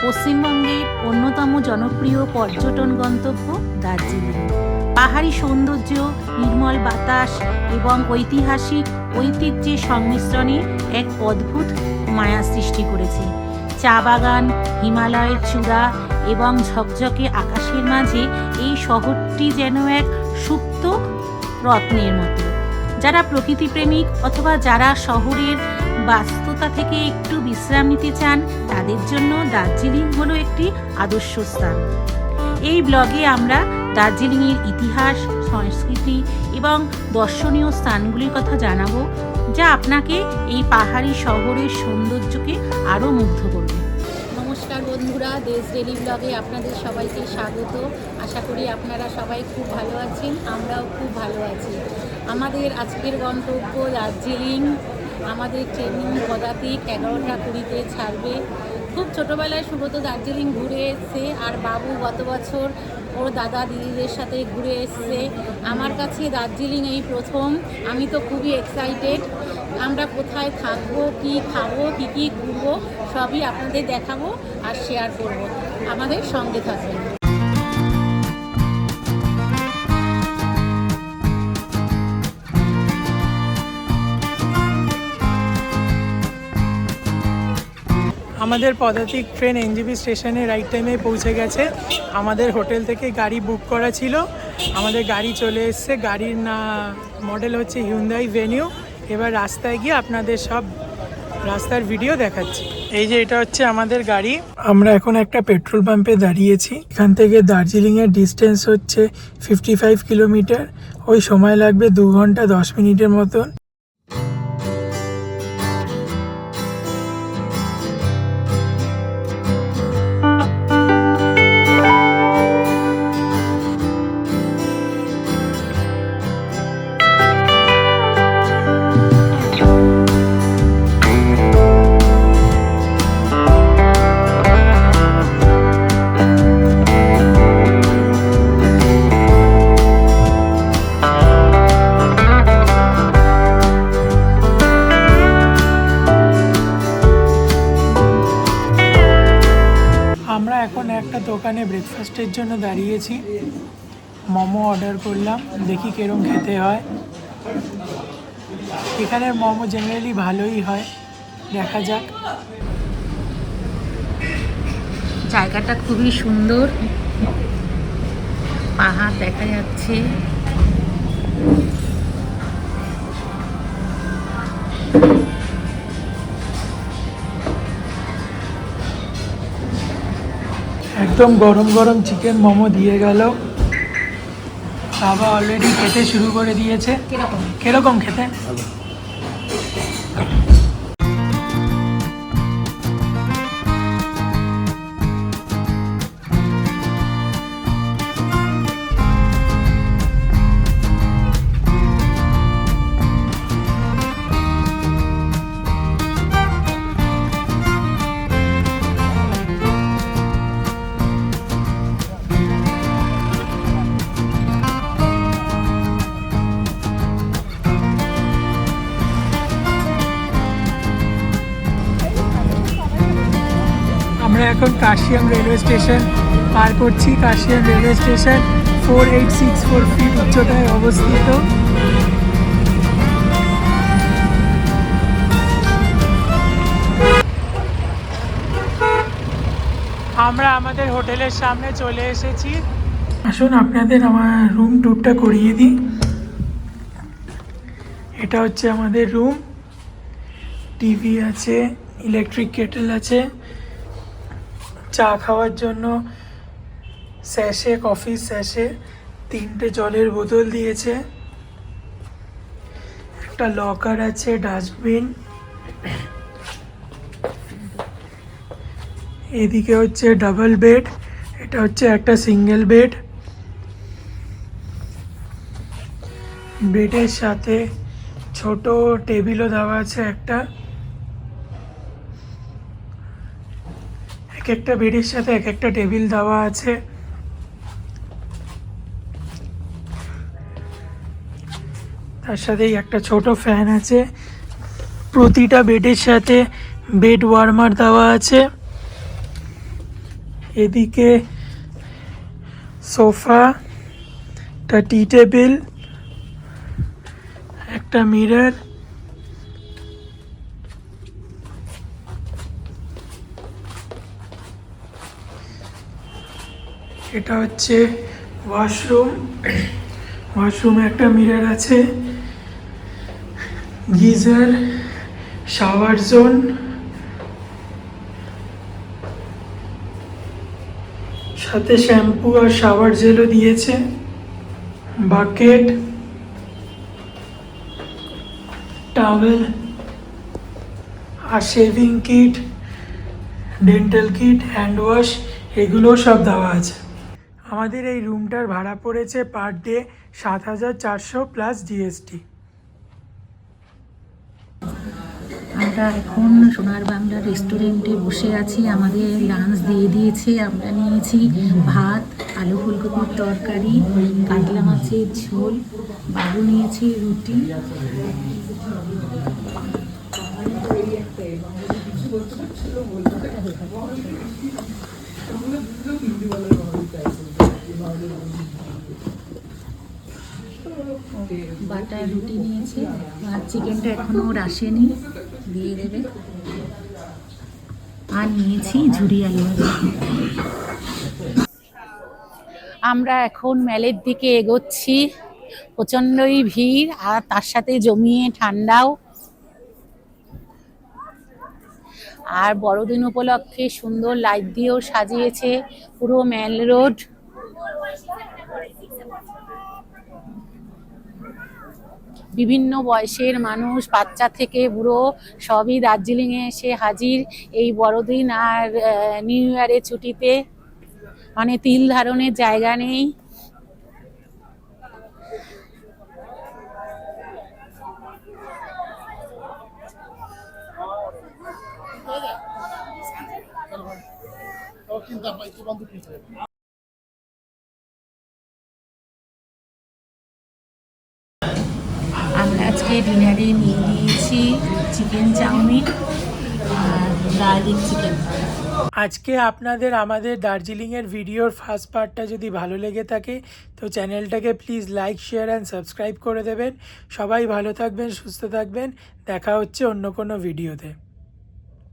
পশ্চিমবঙ্গের অন্যতম জনপ্রিয় পর্যটন গন্তব্য দার্জিলিং। পাহাড়ি সৌন্দর্য, নির্মল বাতাস এবং ঐতিহাসিক ঐতিহ্যের সংমিশ্রণে এক অদ্ভুত মায়া সৃষ্টি করেছে। চা বাগান, হিমালয়ের চূড়া এবং ঝকঝকে আকাশের মাঝে এই শহরটি যেন এক সুপ্ত রত্নের মতো। যারা প্রকৃতিপ্রেমিক অথবা যারা শহরের ব্যস্ততা থেকে একটু বিশ্রাম নিতে চান, তাদের জন্য দার্জিলিং হলো একটি আদর্শ স্থান। এই ব্লগে আমরা দার্জিলিংয়ের ইতিহাস, সংস্কৃতি এবং দর্শনীয় স্থানগুলির কথা জানাবো, যা আপনাকে এই পাহাড়ি শহরের সৌন্দর্যকে আরও মুগ্ধ করবে। নমস্কার বন্ধুরা, দেশ ডেলি ব্লগে আপনাদের সবাইকে স্বাগত। আশা করি আপনারা সবাই খুব ভালো আছেন, আমরাও খুব ভালো আছি। আমাদের আজকের গন্তব্য দার্জিলিং। আমাদের ট্রেনিং পদাতিক 11টা 20-তে ছাড়বে। খুব ছোটোবেলায় সুব্রত দার্জিলিং ঘুরে এসছে, আর বাবু গত বছর ওর দাদা দিদিদের সাথে ঘুরে এসছে। আমার কাছে দার্জিলিং এই প্রথম। আমি তো খুবই এক্সাইটেড। আমরা কোথায় থাকবো, কি খাবো, কী ঘুরবো, সবই আপনাদের দেখাবো আর শেয়ার করব। আমাদের সঙ্গে থাকবেন। আমাদের পদাতিক ট্রেন এনজেপি স্টেশনে রাইট টাইমে পৌঁছে গেছে। আমাদের হোটেল থেকে গাড়ি বুক করা ছিল, আমাদের গাড়ি চলে এসছে। গাড়ির মডেল হচ্ছে হিউন্ডাই ভেনিউ। এবার রাস্তায় গিয়ে আপনাদের সব রাস্তার ভিডিও দেখাচ্ছি। এই যে এটা হচ্ছে আমাদের গাড়ি। আমরা এখন একটা পেট্রোল পাম্পে দাঁড়িয়েছি। এখান থেকে দার্জিলিংয়ের ডিস্টেন্স হচ্ছে 55 কিলোমিটার। ওই সময় লাগবে 2 ঘন্টা 10 মিনিটের মতন। আমরা এখন একটা দোকানে ব্রেকফাস্টের জন্য দাঁড়িয়েছি। মোমো অর্ডার করলাম, দেখি কিরম খেতে হয়। এখানের মোমো জেনারেলি ভালোই হয়, দেখা যাক। জায়গাটা খুবই সুন্দর, পাহাড় দেখা যাচ্ছে। একদম গরম গরম চিকেন মোমো দিয়ে গেল। বাবা অলরেডি খেতে শুরু করে দিয়েছে। কিরকম খেতে? আমরা এখন কাশিয়াম রেলওয়ে স্টেশন পার করছি। কাশিয়াম রেলওয়ে স্টেশন 4864 ফিট উচ্চতায় অবস্থিত। আমরা আমাদের হোটেলের সামনে চলে এসেছি। আসুন আপনাদের আমার রুম ট্যুরটা করিয়ে দিই। এটা হচ্ছে আমাদের রুম। টিভি আছে, ইলেকট্রিক কেটেল আছে, চা খাওয়ার জন্য স্যাশে, কফি স্যাশে, 3টে জলের বোতল দিয়েছে, একটা লকার আছে, ডাস্টবিন। এদিকে হচ্ছে ডাবল বেড, এটা হচ্ছে একটা সিঙ্গেল বেড। বেডের সাথে ছোট টেবিলও দেওয়া আছে একটা। একটা বেডের সাথে একটা টেবিল দেওয়া আছে। তার সাথেই একটা ছোট ফ্যান আছে। প্রতিটা বেডের সাথে বেড ওয়ার্মার দেওয়া আছে। এদিকে সোফা, একটা টি টেবিল, একটা মিরর, এটা হচ্ছে ওয়াশরুম। ওয়াশরুমে একটা মিরর আছে, গিজার, শাওয়ার জোন, সাথে শ্যাম্পু আর শাওয়ার জেলও দিয়েছে, বাকেট, টাওয়েল আর shaving kit, dental kit, hand wash, এগুলো সব দেওয়া আছে। আমাদের এই রুমটার ভাড়া পড়েছে পার ডে 7,400 প্লাস জিএসটি। আমরা এখন সোনার বাংলা রেস্টুরেন্টে বসে আছি। আমাদের লাঞ্চ দিয়ে দিয়েছে। আমরা নিয়েছি ভাত, আলু ফুলকপির তরকারি, কাতলা মাছের ঝোল, বাবু নিয়েছি রুটি। বাটার রুটি নিয়েছি আর চিকেনটা এখনো ওর আসেনি, দিয়ে দেবে। আর নিয়েছি ঝুরি আলু ভাজা। আমরা এখন ম্যালের দিকে এগোচ্ছি। প্রচণ্ডই ভিড় আর তার সাথে জমিয়ে ঠান্ডাও। আর বড়দিন উপলক্ষে সুন্দর লাইট দিয়েও সাজিয়েছে পুরো ম্যাল রোড। বিভিন্ন বয়সের মানুষ, বাচ্চা থেকে বুড়ো, সবই দার্জিলিংয়ে এসে হাজির এই বড়দিন আর নিউ ইয়ারের ছুটিতে। মানে তিল ধারণের জায়গা নেই। আমরা আজকে ডিনারে নিয়ে নিয়েছি চিকেন চাউমিন আর গার্লিক চিকেন। আজকে আপনাদের আমাদের দার্জিলিংয়ের ভিডিওর ফার্স্ট পার্টটা যদি ভালো লেগে থাকে তো চ্যানেলটাকে please like, share and subscribe করে দেবেন। সবাই ভালো থাকবেন, সুস্থ থাকবেন। দেখা হচ্ছে অন্য কোনো ভিডিওতে।